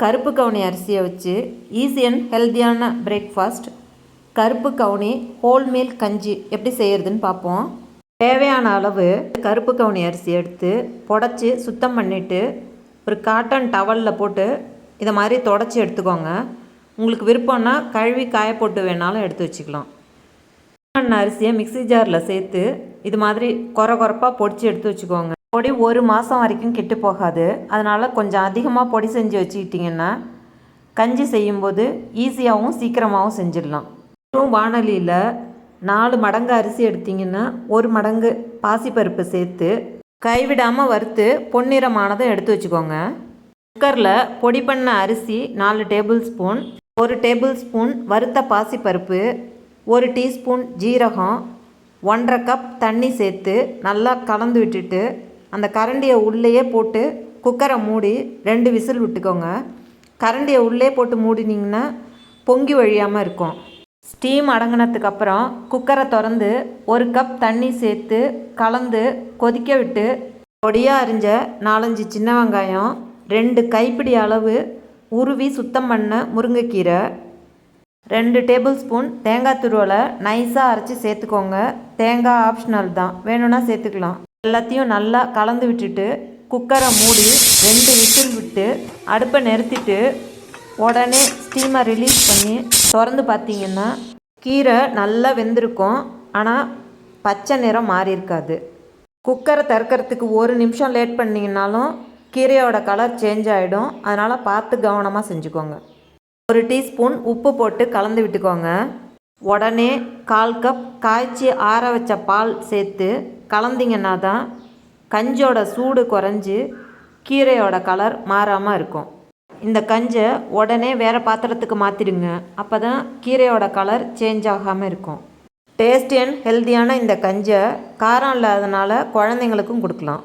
கருப்பு கவுனி அரிசியை வச்சு ஈஸி அண்ட் ஹெல்த்தியான பிரேக்ஃபாஸ்ட் கருப்பு கவுனி ஹோல் மீல் கஞ்சி எப்படி செய்கிறதுன்னு பார்ப்போம். தேவையான அளவு கருப்பு கவுனி அரிசி எடுத்து புடச்சி சுத்தம் பண்ணிவிட்டு ஒரு காட்டன் டவலில் போட்டு இதை மாதிரி தொடச்சி எடுத்துக்கோங்க. உங்களுக்கு விருப்பம்னா கழுவி காய போட்டு வேணாலும் எடுத்து வச்சுக்கலாம். அரிசியை மிக்சி ஜாரில் சேர்த்து இது மாதிரி கொரப்பாக பொடிச்சு எடுத்து வச்சுக்கோங்க. பொடி 1 மாதம் வரைக்கும் கெட்டு போகாது. அதனால் கொஞ்சம் அதிகமாக பொடி செஞ்சு வச்சுக்கிட்டிங்கன்னா கஞ்சி செய்யும்போது ஈஸியாகவும் சீக்கிரமாகவும் செஞ்சிடலாம். வானலியில் 4 மடங்கு அரிசி எடுத்திங்கன்னா 1 மடங்கு பாசிப்பருப்பு சேர்த்து கைவிடாமல் வறுத்து பொன்னிறமானதை எடுத்து வச்சுக்கோங்க. குக்கரில் பொடி பண்ண அரிசி 4 டேபிள் ஸ்பூன், 1 டேபிள் ஸ்பூன் வறுத்த பாசிப்பருப்பு, 1 டீஸ்பூன் ஜீரகம், 1½ கப் தண்ணி சேர்த்து நல்லா கலந்து விட்டுட்டு அந்த கரண்டியை உள்ளேயே போட்டு குக்கரை மூடி 2 விசில் விட்டுக்கோங்க. கரண்டியை உள்ளே போட்டு மூடினீங்கன்னா பொங்கி வழியாமல் இருக்கும். ஸ்டீம் அடங்கினதுக்கப்புறம் குக்கரை திறந்து 1 கப் தண்ணி சேர்த்து கலந்து கொதிக்க விட்டு பொடியாக அரிஞ்ச 4-5 சின்ன வெங்காயம், 2 கைப்பிடி அளவு உருவி சுத்தம் பண்ண முருங்கைக்கீரை, 2 டேபிள் ஸ்பூன் தேங்காய் துருவலை நைஸாக அரைச்சி சேர்த்துக்கோங்க. தேங்காய் ஆப்ஷனல் தான், வேணும்னா சேர்த்துக்கலாம். எல்லாத்தையும் நல்லா கலந்து விட்டுட்டு குக்கரை மூடி 2 விசில் விட்டு அடுப்பை நிறுத்திட்டு உடனே ஸ்டீமை ரிலீஸ் பண்ணி திறந்து பார்த்தீங்கன்னா கீரை நல்லா வெந்திருக்கும். ஆனால் பச்சை நிறம் மாறி இருக்காது. குக்கரை திறக்கிறதுக்கு 1 நிமிஷம் லேட் பண்ணிங்கனாலும் கீரையோட கலர் சேஞ்ச் ஆகிடும். அதனால் பார்த்து கவனமாக செஞ்சுக்கோங்க. 1 டீஸ்பூன் உப்பு போட்டு கலந்து விட்டுக்கோங்க. உடனே 1/4 கப் காய்ச்சி ஆற வச்ச பால் சேர்த்து கலந்திங்கன்னா தான் கஞ்சோட சூடு குறைஞ்சி கீரையோட கலர் மாறாமல் இருக்கும். இந்த கஞ்சை உடனே வேறு பாத்திரத்துக்கு மாற்றிடுங்க. அப்போ தான் கீரையோட கலர் சேஞ்ச் ஆகாமல் இருக்கும். டேஸ்டி அண்ட் ஹெல்த்தியான இந்த கஞ்சை காரம் இல்லாதனால குழந்தைங்களுக்கும் கொடுக்கலாம்.